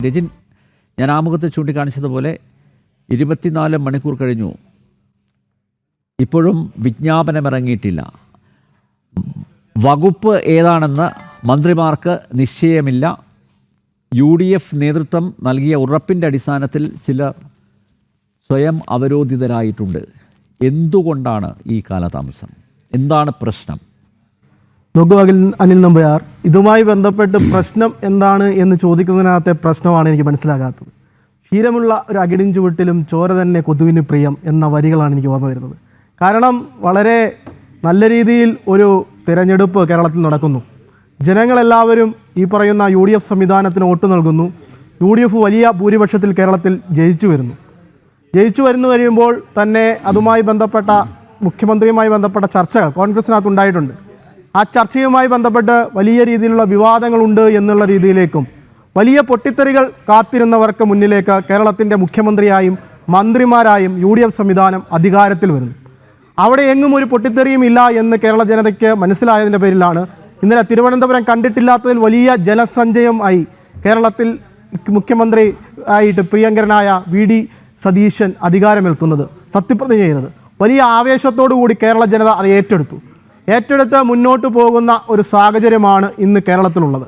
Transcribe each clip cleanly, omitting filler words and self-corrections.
രജിൻ, ഞാൻ ആമുഖത്ത് ചൂണ്ടിക്കാണിച്ചതുപോലെ 24 മണിക്കൂർ കഴിഞ്ഞു, ഇപ്പോഴും വിജ്ഞാപനമിറങ്ങിയിട്ടില്ല. വകുപ്പ് ഏതാണെന്ന് മന്ത്രിമാർക്ക് നിശ്ചയമില്ല. UDF നേതൃത്വം നൽകിയ ഉറപ്പിൻ്റെ അടിസ്ഥാനത്തിൽ ചിലർ സ്വയം അവരോധിതരായിട്ടുണ്ട്. എന്തുകൊണ്ടാണ് ഈ കാലതാമസം? എന്താണ് പ്രശ്നം? അനിൽ നമ്പ്യാർ, ഇതുമായി ബന്ധപ്പെട്ട് പ്രശ്നം എന്താണ് എന്ന് ചോദിക്കുന്നതിനകത്തെ പ്രശ്നമാണ് എനിക്ക് മനസ്സിലാകാത്തത്. ക്ഷീരമുള്ള ഒരു അകിടിൻ ചുവട്ടിലും ചോര തന്നെ കൊതുവിന് പ്രിയം എന്ന വരികളാണ് എനിക്ക് ഓർമ്മ വരുന്നത്. കാരണം വളരെ നല്ല രീതിയിൽ ഒരു തിരഞ്ഞെടുപ്പ് കേരളത്തിൽ നടക്കുന്നു. ജനങ്ങളെല്ലാവരും ഈ പറയുന്ന UDF സംവിധാനത്തിന് വോട്ട് നൽകുന്നു. UDF വലിയ ഭൂരിപക്ഷത്തിൽ കേരളത്തിൽ ജയിച്ചു വരുമ്പോൾ തന്നെ അതുമായി ബന്ധപ്പെട്ട മുഖ്യമന്ത്രിയുമായി ബന്ധപ്പെട്ട ചർച്ചകൾ കോൺഗ്രസിനകത്തുണ്ടായിട്ടുണ്ട്. ആ ചർച്ചയുമായി ബന്ധപ്പെട്ട് വലിയ രീതിയിലുള്ള വിവാദങ്ങളുണ്ട് എന്നുള്ള രീതിയിലേക്കും വലിയ പൊട്ടിത്തെറികൾ കാത്തിരുന്നവർക്ക് മുന്നിലേക്ക് കേരളത്തിൻ്റെ മുഖ്യമന്ത്രിയായും മന്ത്രിമാരായും UDF സംവിധാനം അധികാരത്തിൽ വരുന്നു. അവിടെ എങ്ങും ഒരു പൊട്ടിത്തെറിയും ഇല്ല എന്ന് കേരള ജനതയ്ക്ക് മനസ്സിലായതിൻ്റെ പേരിലാണ് ഇന്നലെ തിരുവനന്തപുരം കണ്ടിട്ടില്ലാത്തതിൽ വലിയ ജനസഞ്ചയം ആയി കേരളത്തിൽ മുഖ്യമന്ത്രി ആയിട്ട് പ്രിയങ്കരനായ VD സതീശൻ അധികാരമേൽക്കുന്നത്, സത്യപ്രതിജ്ഞ ചെയ്യുന്നത്. വലിയ ആവേശത്തോടു കൂടി കേരള ജനത അത് ഏറ്റെടുത്ത് മുന്നോട്ട് പോകുന്ന ഒരു സാഹചര്യമാണ് ഇന്ന് കേരളത്തിലുള്ളത്.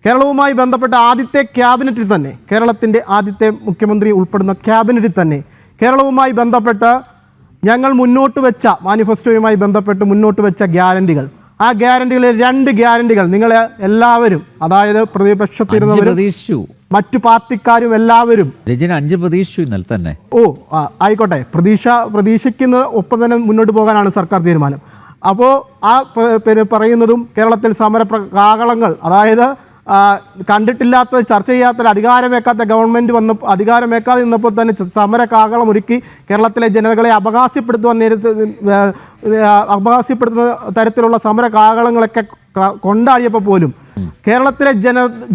കേരളവുമായി ബന്ധപ്പെട്ട ആദ്യത്തെ ക്യാബിനറ്റിൽ തന്നെ, കേരളത്തിൻ്റെ ആദ്യത്തെ മുഖ്യമന്ത്രി ഉൾപ്പെടുന്ന ക്യാബിനറ്റിൽ തന്നെ കേരളവുമായി ബന്ധപ്പെട്ട് ഞങ്ങൾ മുന്നോട്ട് വെച്ച മാനിഫെസ്റ്റോയുമായി ബന്ധപ്പെട്ട് മുന്നോട്ട് വെച്ച ഗ്യാരണ്ടികൾ, ആ ഗ്യാരണ്ടികളിൽ 2 ഗ്യാരണ്ടികൾ നിങ്ങളെ എല്ലാവരും, അതായത് പ്രതിപക്ഷത്തിരുന്നവരും മറ്റു പാർട്ടിക്കാരും എല്ലാവരും 5 പ്രതീക്ഷിച്ചു ഇന്നലെ തന്നെ. ആയിക്കോട്ടെ, പ്രതീക്ഷിക്കുന്ന ഒപ്പം തന്നെ മുന്നോട്ട് പോകാനാണ് സർക്കാർ തീരുമാനം. അപ്പോൾ ആ പറയുന്നതും കേരളത്തിൽ സമര കാഹളങ്ങൾ, അതായത് കണ്ടിട്ടില്ലാത്ത ചർച്ച ചെയ്യാത്ത അധികാരമേക്കാത്ത ഗവൺമെൻറ് അധികാരമേക്കാതെ നിന്നപ്പോൾ തന്നെ സമര കാഹളം ഒരുക്കി കേരളത്തിലെ ജനതകളെ അപഹാസ്യപ്പെടുത്തുന്ന തരത്തിലുള്ള സമര കാഹളങ്ങളൊക്കെ കൊണ്ടാടിയപ്പോൾ പോലും കേരളത്തിലെ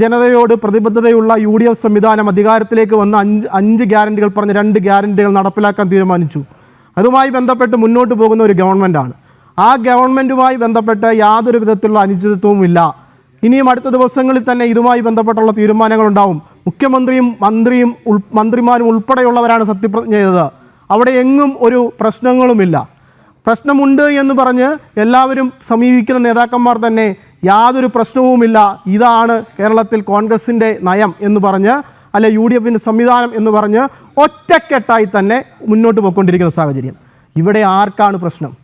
ജനതയോട് പ്രതിബദ്ധതയുള്ള UDF സംവിധാനം അധികാരത്തിലേക്ക് വന്ന് 5 ഗ്യാരണ്ടികൾ പറഞ്ഞ് 2 ഗ്യാരണ്ടികൾ നടപ്പിലാക്കാൻ തീരുമാനിച്ചു. അതുമായി ബന്ധപ്പെട്ട് മുന്നോട്ട് പോകുന്ന ഒരു ഗവൺമെൻറ്റാണ്. ആ ഗവൺമെൻറ്റുമായി ബന്ധപ്പെട്ട് യാതൊരു വിധത്തിലുള്ള അനിശ്ചിതത്വവും ഇല്ല. ഇനിയും അടുത്ത ദിവസങ്ങളിൽ തന്നെ ഇതുമായി ബന്ധപ്പെട്ടുള്ള തീരുമാനങ്ങളുണ്ടാവും. മുഖ്യമന്ത്രിയും മന്ത്രിമാരും ഉൾപ്പെടെയുള്ളവരാണ് സത്യപ്രതിജ്ഞ ചെയ്തത്. അവിടെ എങ്ങും ഒരു പ്രശ്നങ്ങളുമില്ല. പ്രശ്നമുണ്ട് എന്ന് പറഞ്ഞ് എല്ലാവരും സമീപിക്കുന്ന നേതാക്കന്മാർ തന്നെ യാതൊരു പ്രശ്നവുമില്ല, ഇതാണ് കേരളത്തിൽ കോൺഗ്രസിൻ്റെ നയം എന്ന് പറഞ്ഞ്, അല്ലെ UDFിൻ്റെ സംവിധാനം എന്ന് പറഞ്ഞ് ഒറ്റക്കെട്ടായി തന്നെ മുന്നോട്ട് പോയിക്കൊണ്ടിരിക്കുന്ന സാഹചര്യം. ഇവിടെ ആർക്കാണ് പ്രശ്നം?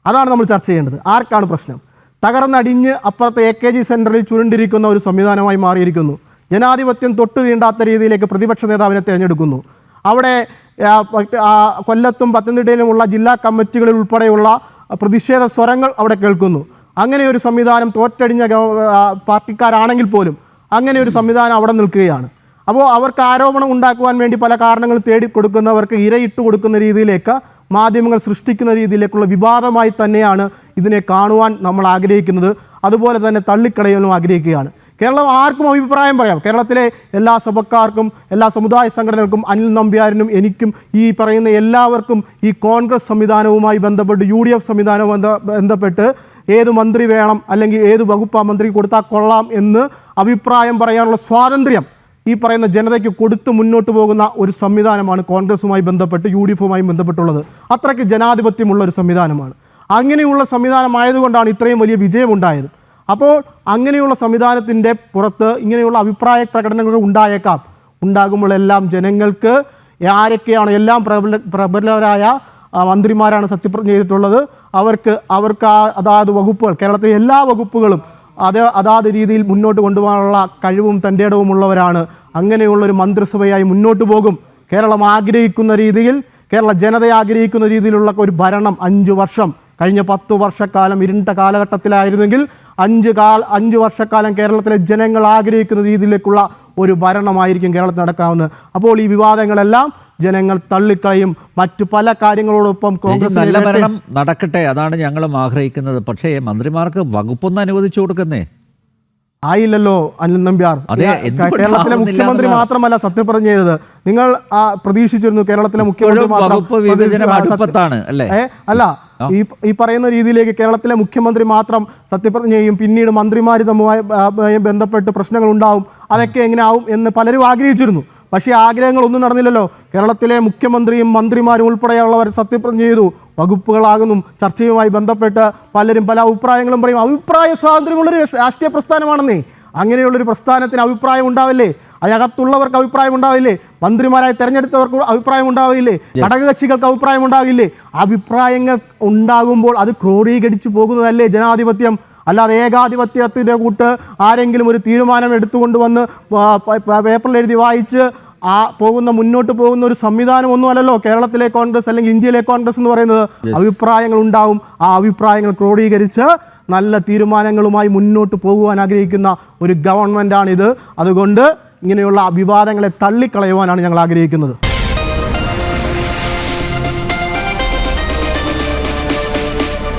അതാണ് നമ്മൾ ചർച്ച ചെയ്യേണ്ടത്. ആർക്കാണ് പ്രശ്നം? തകർന്നടിഞ്ഞ് അപ്പുറത്തെ AKG സെൻറ്ററിൽ ചുരുണ്ടിരിക്കുന്ന ഒരു സംവിധാനമായി മാറിയിരിക്കുന്നു. ജനാധിപത്യം തൊട്ടു തീണ്ടാത്ത രീതിയിലേക്ക് പ്രതിപക്ഷ നേതാവിനെ തിരഞ്ഞെടുക്കുന്നു. അവിടെ കൊല്ലത്തും പത്തനംതിട്ടയിലുമുള്ള ജില്ലാ കമ്മിറ്റികളിൽ ഉൾപ്പെടെയുള്ള പ്രതിഷേധ സ്വരങ്ങൾ അവിടെ കേൾക്കുന്നു. അങ്ങനെ ഒരു സംവിധാനം തോറ്റടിഞ്ഞ പാർട്ടിക്കാരാണെങ്കിൽ പോലും അങ്ങനെ ഒരു സംവിധാനം അവിടെ നിൽക്കുകയാണ്. അപ്പോൾ അവർക്ക് ആരോപണം ഉണ്ടാക്കുവാൻ വേണ്ടി പല കാരണങ്ങൾ തേടിക്കൊടുക്കുന്നവർക്ക് ഇരയിട്ട് കൊടുക്കുന്ന രീതിയിലേക്ക് മാധ്യമങ്ങൾ സൃഷ്ടിക്കുന്ന രീതിയിലേക്കുള്ള വിവാദമായി തന്നെയാണ് ഇതിനെ കാണുവാൻ നമ്മൾ ആഗ്രഹിക്കുന്നത്. അതുപോലെ തന്നെ തള്ളിക്കളയാനും ആഗ്രഹിക്കുകയാണ്. കേരളം ആർക്കും അഭിപ്രായം പറയാം. കേരളത്തിലെ എല്ലാ സഭക്കാർക്കും, എല്ലാ സമുദായ സംഘടനകൾക്കും, അനിൽ നമ്പ്യാരിനും എനിക്കും ഈ പറയുന്ന എല്ലാവർക്കും ഈ കോൺഗ്രസ് സംവിധാനവുമായി ബന്ധപ്പെട്ട് UDF സംവിധാനവും ബന്ധപ്പെട്ട് ഏത് മന്ത്രി വേണം, അല്ലെങ്കിൽ ഏത് വകുപ്പ് മന്ത്രി കൊടുത്താൽ കൊള്ളാം എന്ന് അഭിപ്രായം പറയാനുള്ള സ്വാതന്ത്ര്യം ഈ പറയുന്ന ജനതയ്ക്ക് കൊടുത്ത് മുന്നോട്ട് പോകുന്ന ഒരു സംവിധാനമാണ് കോൺഗ്രസുമായി ബന്ധപ്പെട്ട് UDFുമായി ബന്ധപ്പെട്ടുള്ളത്. അത്രയ്ക്ക് ജനാധിപത്യമുള്ള ഒരു സംവിധാനമാണ്. അങ്ങനെയുള്ള സംവിധാനമായതുകൊണ്ടാണ് ഇത്രയും വലിയ വിജയമുണ്ടായത്. അപ്പോൾ അങ്ങനെയുള്ള സംവിധാനത്തിൻ്റെ പുറത്ത് ഇങ്ങനെയുള്ള അഭിപ്രായ പ്രകടനങ്ങൾ ഉണ്ടാകുമ്പോഴെല്ലാം ജനങ്ങൾക്ക് ആരൊക്കെയാണ്, എല്ലാം പ്രബലരായ മന്ത്രിമാരാണ് സത്യപ്രതിജ്ഞ ചെയ്തിട്ടുള്ളത്. അവർക്ക് അതാത് വകുപ്പുകൾ, കേരളത്തിലെ എല്ലാ വകുപ്പുകളും അതാത് രീതിയിൽ മുന്നോട്ട് കൊണ്ടുപോകാനുള്ള കഴിവും തൻ്റെ ഇടവുമുള്ളവരാണ്. അങ്ങനെയുള്ളൊരു മന്ത്രിസഭയായി മുന്നോട്ട് പോകും. കേരളം ആഗ്രഹിക്കുന്ന രീതിയിൽ, കേരള ജനത ആഗ്രഹിക്കുന്ന രീതിയിലുള്ള ഒരു ഭരണം 5 വർഷം, കഴിഞ്ഞ 10 വർഷക്കാലം ഇരുണ്ട കാലഘട്ടത്തിലായിരുന്നെങ്കിൽ 5 വർഷക്കാലം കേരളത്തിലെ ജനങ്ങൾ ആഗ്രഹിക്കുന്ന രീതിയിലേക്കുള്ള ഒരു ഭരണമായിരിക്കും കേരളത്തിൽ നടക്കാവുന്നത്. അപ്പോൾ ഈ വിവാദങ്ങളെല്ലാം ജനങ്ങൾ തള്ളിക്കളയും. മറ്റു പല കാര്യങ്ങളോടൊപ്പം കോൺഗ്രസ് നല്ല ഭരണം നടക്കട്ടെ, അതാണ് ഞങ്ങളും ആഗ്രഹിക്കുന്നത്. പക്ഷേ മന്ത്രിമാർക്ക് വകുപ്പൊന്നും അനുവദിച്ചു കൊടുക്കുന്നേ ആയില്ലല്ലോ അനിൽ നമ്പ്യാർ. കേരളത്തിലെ മുഖ്യമന്ത്രി മാത്രമല്ല സത്യപ്രതിജ്ഞ ചെയ്തത്. നിങ്ങൾ പ്രതീക്ഷിച്ചിരുന്നു കേരളത്തിലെ മുഖ്യമന്ത്രി മാത്രം? അല്ല, ഈ പറയുന്ന രീതിയിലേക്ക് കേരളത്തിലെ മുഖ്യമന്ത്രി മാത്രം സത്യപ്രതിജ്ഞ ചെയ്യും, പിന്നീട് മന്ത്രിമാർ തമ്മിൽ ബന്ധപ്പെട്ട് പ്രശ്നങ്ങൾ ഉണ്ടാവും, അതൊക്കെ എങ്ങനെ ആവും എന്ന് പലരും ആഗ്രഹിച്ചിരുന്നു. പക്ഷേ ആഗ്രഹങ്ങളൊന്നും നടന്നില്ലല്ലോ. കേരളത്തിലെ മുഖ്യമന്ത്രിയും മന്ത്രിമാരും ഉൾപ്പെടെയുള്ളവർ സത്യപ്രതിജ്ഞ ചെയ്തു. വകുപ്പുകളാകുന്നു ചർച്ചയുമായി ബന്ധപ്പെട്ട് പലരും പല അഭിപ്രായങ്ങളും പറയും. അഭിപ്രായ സ്വാതന്ത്ര്യമുള്ളൊരു രാഷ്ട്രീയ പ്രസ്ഥാനമാണെന്നേ. അങ്ങനെയുള്ളൊരു പ്രസ്ഥാനത്തിന് അഭിപ്രായം ഉണ്ടാവില്ലേ? അതിനകത്തുള്ളവർക്ക് അഭിപ്രായം ഉണ്ടാവില്ലേ? മന്ത്രിമാരായി തെരഞ്ഞെടുത്തവർക്ക് അഭിപ്രായം ഉണ്ടാവില്ലേ? ഘടകകക്ഷികൾക്ക് അഭിപ്രായം ഉണ്ടാവില്ലേ? അഭിപ്രായങ്ങൾ ഉണ്ടാകുമ്പോൾ അത് ക്രോഡീകരിച്ചു പോകുന്നതല്ലേ ജനാധിപത്യം? അല്ലാതെ ഏകാധിപത്യത്തിൻ്റെ കൂട്ട് ആരെങ്കിലും ഒരു തീരുമാനം എടുത്തുകൊണ്ട് വന്ന് പേപ്പറിൽ എഴുതി വായിച്ച് മുന്നോട്ട് പോകുന്ന ഒരു സംവിധാനം ഒന്നുമല്ലല്ലോ കേരളത്തിലെ കോൺഗ്രസ് അല്ലെങ്കിൽ ഇന്ത്യയിലെ കോൺഗ്രസ് എന്ന് പറയുന്നത്. അഭിപ്രായങ്ങൾ ഉണ്ടാവും, ആ അഭിപ്രായങ്ങൾ ക്രോഡീകരിച്ച് നല്ല തീരുമാനങ്ങളുമായി മുന്നോട്ട് പോകുവാൻ ആഗ്രഹിക്കുന്ന ഒരു ഗവൺമെൻറ്റാണിത്. അതുകൊണ്ട് ഇങ്ങനെയുള്ള വിവാദങ്ങളെ തള്ളിക്കളയുവാനാണ് ഞങ്ങൾ ആഗ്രഹിക്കുന്നത്.